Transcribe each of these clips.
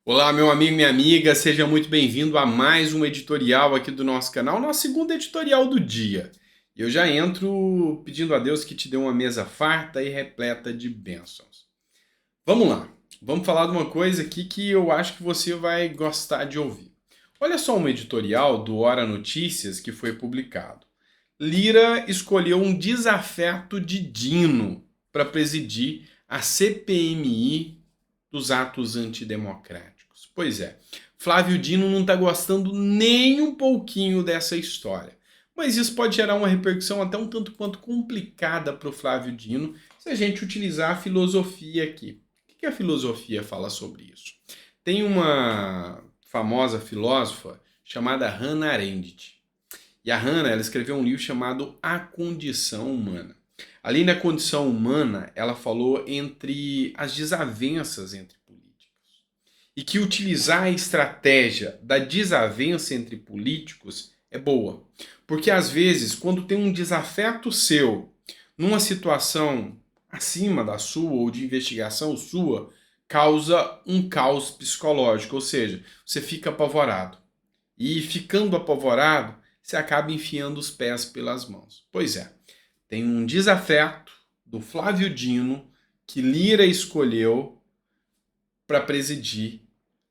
Olá, meu amigo, minha amiga, seja muito bem-vindo a mais um editorial aqui do nosso canal, nosso segundo editorial do dia. Eu já entro pedindo a Deus que te dê uma mesa farta e repleta de bênçãos. Vamos lá, vamos falar de uma coisa aqui que eu acho que você vai gostar de ouvir. Olha só um editorial do Hora Notícias que foi publicado. Lira escolheu um desafeto de Dino para presidir a CPMI dos atos antidemocráticos. Pois é, Flávio Dino não está gostando nem um pouquinho dessa história. Mas isso pode gerar uma repercussão até um tanto quanto complicada para o Flávio Dino se a gente utilizar a filosofia aqui. O que a filosofia fala sobre isso? Tem uma famosa filósofa chamada Hannah Arendt. E a Hannah, ela escreveu um livro chamado A Condição Humana. Ali na condição humana, ela falou entre as desavenças entre políticos. E que utilizar a estratégia da desavença entre políticos é boa. Porque às vezes, quando tem um desafeto seu numa situação acima da sua ou de investigação sua, causa um caos psicológico, ou seja, você fica apavorado. E ficando apavorado, você acaba enfiando os pés pelas mãos. Pois é, tem um desafeto do Flávio Dino que Lira escolheu para presidir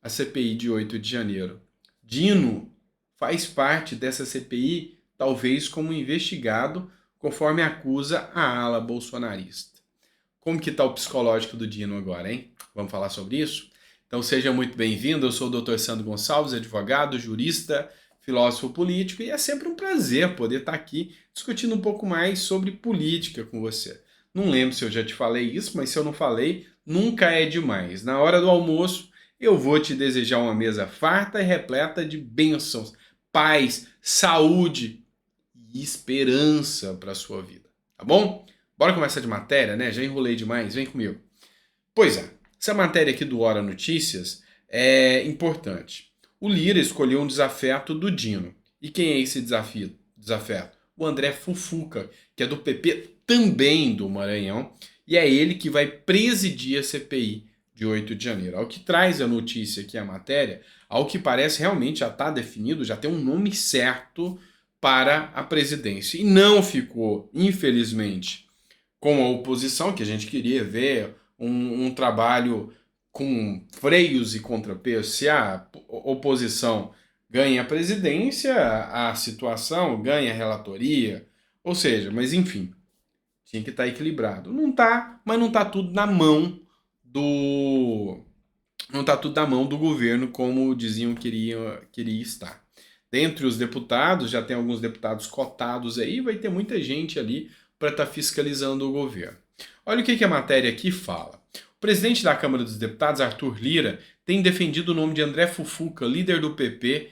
a CPI de 8 de janeiro. Dino faz parte dessa CPI, talvez como investigado, conforme acusa a ala bolsonarista. Como que está o psicológico do Dino agora, hein? Vamos falar sobre isso? Então seja muito bem-vindo, eu sou o Dr. Sandro Gonçalves, advogado, jurista, filósofo político, e é sempre um prazer poder estar aqui discutindo um pouco mais sobre política com você. Não lembro se eu já te falei isso, mas se eu não falei, nunca é demais. Na hora do almoço, eu vou te desejar uma mesa farta e repleta de bênçãos, paz, saúde e esperança para a sua vida, tá bom? Bora começar de matéria, né? Já enrolei demais, vem comigo. Pois é, essa matéria aqui do Hora Notícias é importante. O Lira escolheu um desafeto do Dino. E quem é esse desafeto? O André Fufuca, que é do PP também do Maranhão, e é ele que vai presidir a CPI de 8 de janeiro. Ao que traz a notícia aqui, a matéria, ao que parece realmente já está definido, já tem um nome certo para a presidência. E não ficou, infelizmente, com a oposição, que a gente queria ver um trabalho com freios e contrapesos. Se a oposição ganha a presidência, a situação ganha a relatoria, ou seja, mas enfim, tinha que estar equilibrado. Não está, mas não está tudo na mão do não está tudo na mão do governo como diziam que queria estar. Dentre os deputados, já tem alguns deputados cotados aí, vai ter muita gente ali para estar fiscalizando o governo. Olha o que a matéria aqui fala. O presidente da Câmara dos Deputados, Arthur Lira, tem defendido o nome de André Fufuca, líder do PP,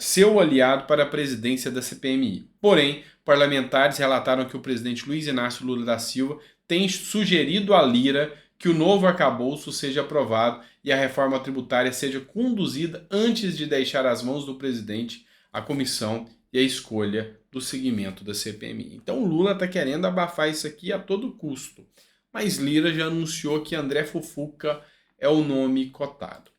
seu aliado para a presidência da CPMI. Porém, parlamentares relataram que o presidente Luiz Inácio Lula da Silva tem sugerido a Lira que o novo arcabouço seja aprovado e a reforma tributária seja conduzida antes de deixar às mãos do presidente a comissão e a escolha do segmento da CPMI. Então o Lula está querendo abafar isso aqui a todo custo. Mas Lira já anunciou que André Fufuca é o nome cotado.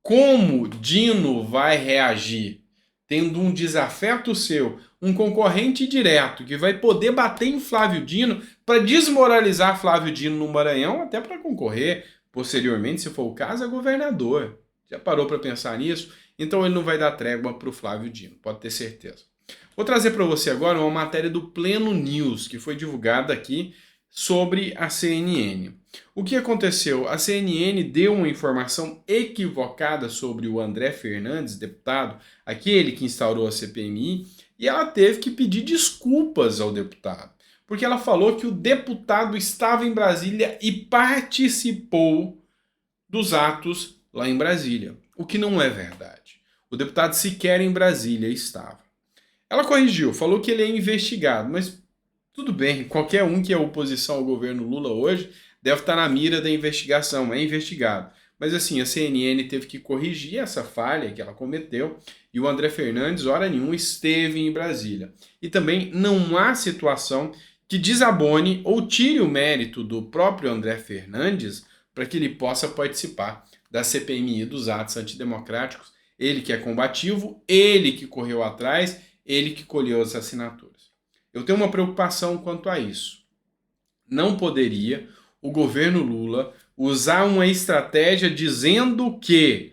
Como Dino vai reagir tendo um desafeto seu, um concorrente direto que vai poder bater em Flávio Dino para desmoralizar Flávio Dino no Maranhão, até para concorrer posteriormente, se for o caso, a governador. Já parou para pensar nisso? Então ele não vai dar trégua para o Flávio Dino, pode ter certeza. Vou trazer para você agora uma matéria do Pleno News, que foi divulgada aqui sobre a CNN. O que aconteceu? A CNN deu uma informação equivocada sobre o André Fernandes, deputado, aquele que instaurou a CPMI, e ela teve que pedir desculpas ao deputado, porque ela falou que o deputado estava em Brasília e participou dos atos lá em Brasília, o que não é verdade. O deputado sequer em Brasília estava. Ela corrigiu, falou que ele é investigado, mas tudo bem, qualquer um que é oposição ao governo Lula hoje deve estar na mira da investigação, é investigado. Mas assim, a CNN teve que corrigir essa falha que ela cometeu e o André Fernandes, hora nenhuma, esteve em Brasília. E também não há situação que desabone ou tire o mérito do próprio André Fernandes para que ele possa participar da CPMI e dos atos antidemocráticos, ele que é combativo, ele que correu atrás, ele que colheu as assinaturas. Eu tenho uma preocupação quanto a isso. Não poderia o governo Lula usar uma estratégia dizendo que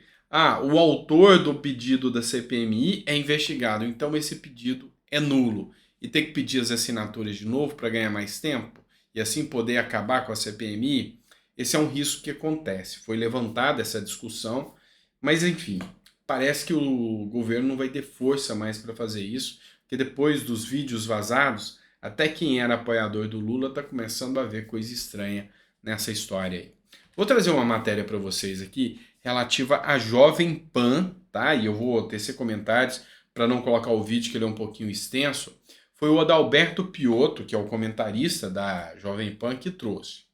o autor do pedido da CPMI é investigado, então esse pedido é nulo, e ter que pedir as assinaturas de novo para ganhar mais tempo e assim poder acabar com a CPMI. Esse é um risco que acontece. Foi levantada essa discussão, mas enfim, parece que o governo não vai ter força mais para fazer isso, porque depois dos vídeos vazados, até quem era apoiador do Lula está começando a ver coisa estranha nessa história aí. Vou trazer uma matéria para vocês aqui relativa à Jovem Pan, tá? E eu vou tecer comentários para não colocar o vídeo, que ele é um pouquinho extenso. Foi o Adalberto Piotto, que é o comentarista da Jovem Pan, que trouxe.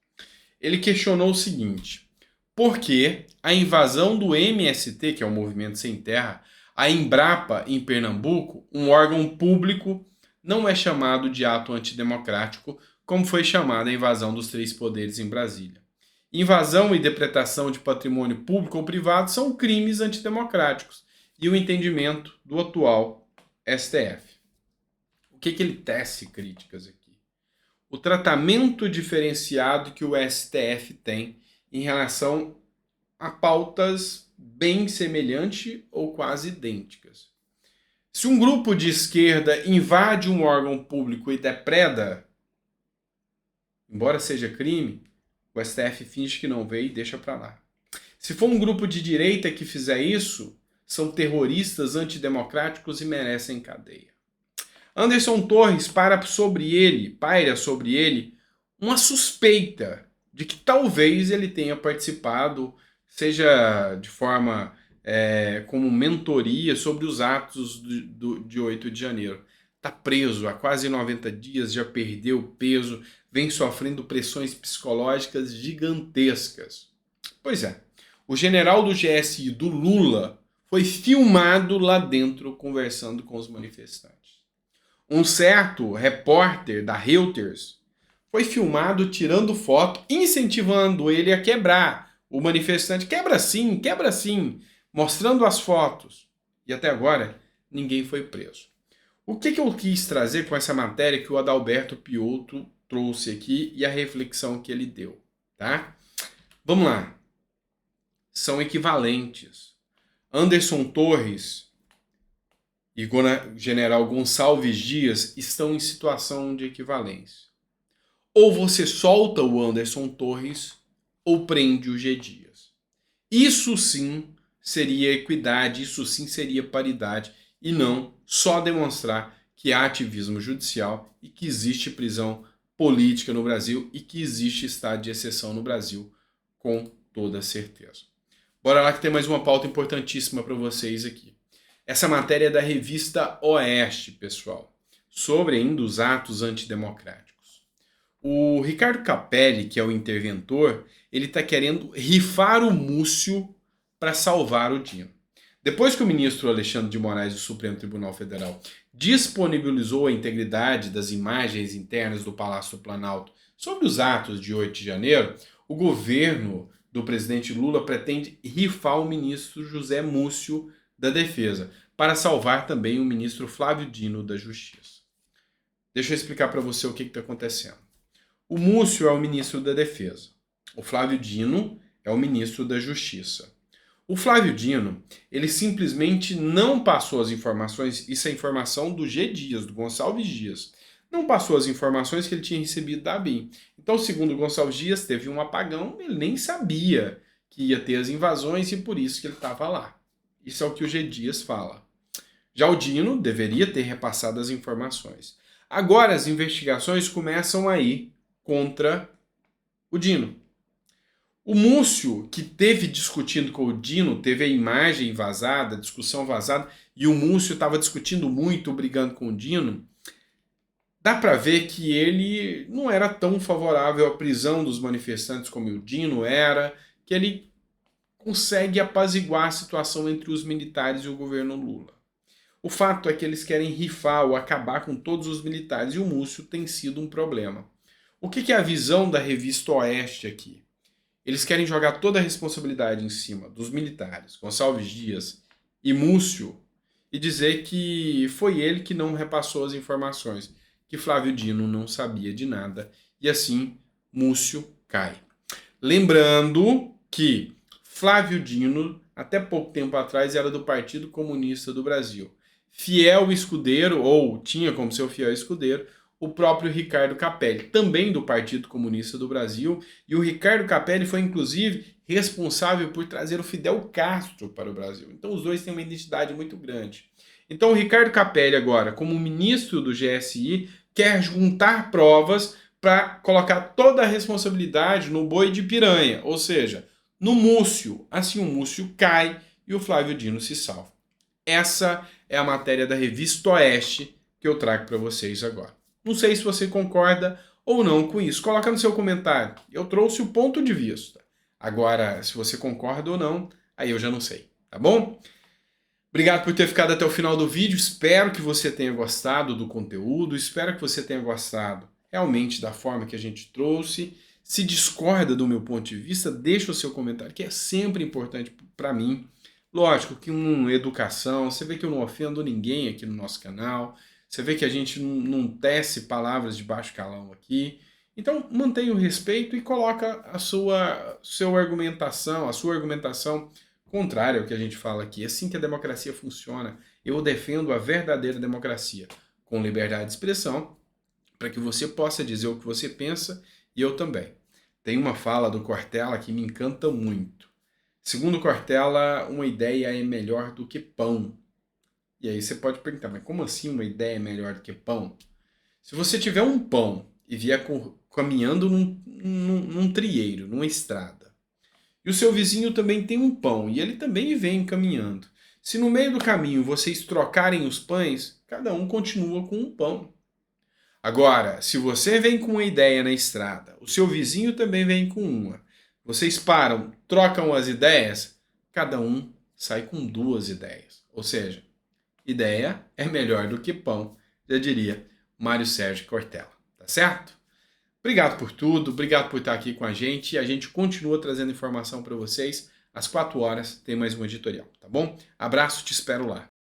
Ele questionou o seguinte: por que a invasão do MST, que é o Movimento Sem Terra, a Embrapa em Pernambuco, um órgão público, não é chamado de ato antidemocrático, como foi chamada a invasão dos três poderes em Brasília? Invasão e depredação de patrimônio público ou privado são crimes antidemocráticos, e o entendimento do atual STF. O que ele tece críticas aqui? O tratamento diferenciado que o STF tem em relação a pautas bem semelhantes ou quase idênticas. Se um grupo de esquerda invade um órgão público e depreda, embora seja crime, o STF finge que não vê e deixa para lá. Se for um grupo de direita que fizer isso, são terroristas antidemocráticos e merecem cadeia. Anderson Torres paira sobre ele uma suspeita de que talvez ele tenha participado, seja de forma como mentoria, sobre os atos de 8 de janeiro. Está preso há quase 90 dias, já perdeu peso, vem sofrendo pressões psicológicas gigantescas. Pois é, o general do GSI do Lula foi filmado lá dentro conversando com os manifestantes. Um certo repórter da Reuters foi filmado tirando foto, incentivando ele a quebrar. O manifestante quebra sim, mostrando as fotos. E até agora, ninguém foi preso. O que eu quis trazer com essa matéria que o Adalberto Piotto trouxe aqui e a reflexão que ele deu, tá? Vamos lá. São equivalentes. Anderson Torres e General Gonçalves Dias estão em situação de equivalência. Ou você solta o Anderson Torres ou prende o G. Dias. Isso sim seria equidade, isso sim seria paridade, e não só demonstrar que há ativismo judicial e que existe prisão política no Brasil e que existe estado de exceção no Brasil, com toda certeza. Bora lá que tem mais uma pauta importantíssima para vocês aqui. Essa matéria é da revista Oeste, pessoal, sobre ainda os atos antidemocráticos. O Ricardo Capelli, que é o interventor, ele está querendo rifar o Múcio para salvar o Dino. Depois que o ministro Alexandre de Moraes do Supremo Tribunal Federal disponibilizou a integridade das imagens internas do Palácio do Planalto sobre os atos de 8 de janeiro, o governo do presidente Lula pretende rifar o ministro José Múcio da Defesa, para salvar também o ministro Flávio Dino da Justiça. Deixa eu explicar para você o que está acontecendo. O Múcio é o ministro da Defesa. O Flávio Dino é o ministro da Justiça. O Flávio Dino, ele simplesmente não passou as informações, isso é informação do G. Dias, do Gonçalves Dias, não passou as informações que ele tinha recebido da ABIN. Então, segundo o Gonçalves Dias, teve um apagão, ele nem sabia que ia ter as invasões e por isso que ele estava lá. Isso é o que o G. Dias fala. Já o Dino deveria ter repassado as informações. Agora as investigações começam a ir contra o Dino. O Múcio, que teve discutindo com o Dino, teve a imagem vazada, a discussão vazada, e o Múcio estava discutindo muito, brigando com o Dino, dá para ver que ele não era tão favorável à prisão dos manifestantes como o Dino era, que ele consegue apaziguar a situação entre os militares e o governo Lula. O fato é que eles querem rifar ou acabar com todos os militares e o Múcio tem sido um problema. O que é a visão da revista Oeste aqui? Eles querem jogar toda a responsabilidade em cima dos militares, Gonçalves Dias e Múcio, e dizer que foi ele que não repassou as informações, que Flávio Dino não sabia de nada, e assim Múcio cai. Lembrando que Flávio Dino, até pouco tempo atrás, era do Partido Comunista do Brasil. Fiel escudeiro, ou tinha como seu fiel escudeiro, o próprio Ricardo Capelli, também do Partido Comunista do Brasil, e o Ricardo Capelli foi, inclusive, responsável por trazer o Fidel Castro para o Brasil. Então, os dois têm uma identidade muito grande. Então, o Ricardo Capelli, agora, como ministro do GSI, quer juntar provas para colocar toda a responsabilidade no boi de piranha, ou seja, no Múcio. Assim, o Múcio cai e o Flávio Dino se salva. Essa é a matéria da Revista Oeste que eu trago para vocês agora. Não sei se você concorda ou não com isso. Coloca no seu comentário. Eu trouxe o ponto de vista. Agora, se você concorda ou não, aí eu já não sei, tá bom? Obrigado por ter ficado até o final do vídeo. Espero que você tenha gostado do conteúdo. Espero que você tenha gostado realmente da forma que a gente trouxe. Se discorda do meu ponto de vista, deixa o seu comentário, que é sempre importante para mim. Lógico que educação, você vê que eu não ofendo ninguém aqui no nosso canal. Você vê que a gente não tece palavras de baixo calão aqui. Então, mantenha o respeito e coloca a sua argumentação contrária ao que a gente fala aqui. É assim que a democracia funciona. Eu defendo a verdadeira democracia, com liberdade de expressão, para que você possa dizer o que você pensa e eu também. Tem uma fala do Cortella que me encanta muito. Segundo Cortella, uma ideia é melhor do que pão. E aí você pode perguntar, mas como assim uma ideia é melhor do que pão? Se você tiver um pão e vier caminhando num trieiro, numa estrada, e o seu vizinho também tem um pão e ele também vem caminhando, se no meio do caminho vocês trocarem os pães, cada um continua com um pão. Agora, se você vem com uma ideia na estrada, o seu vizinho também vem com uma, vocês param, trocam as ideias, cada um sai com duas ideias. Ou seja, ideia é melhor do que pão, já diria Mário Sérgio Cortella, tá certo? Obrigado por tudo, obrigado por estar aqui com a gente e a gente continua trazendo informação para vocês. Às 4 horas tem mais um editorial, tá bom? Abraço, te espero lá.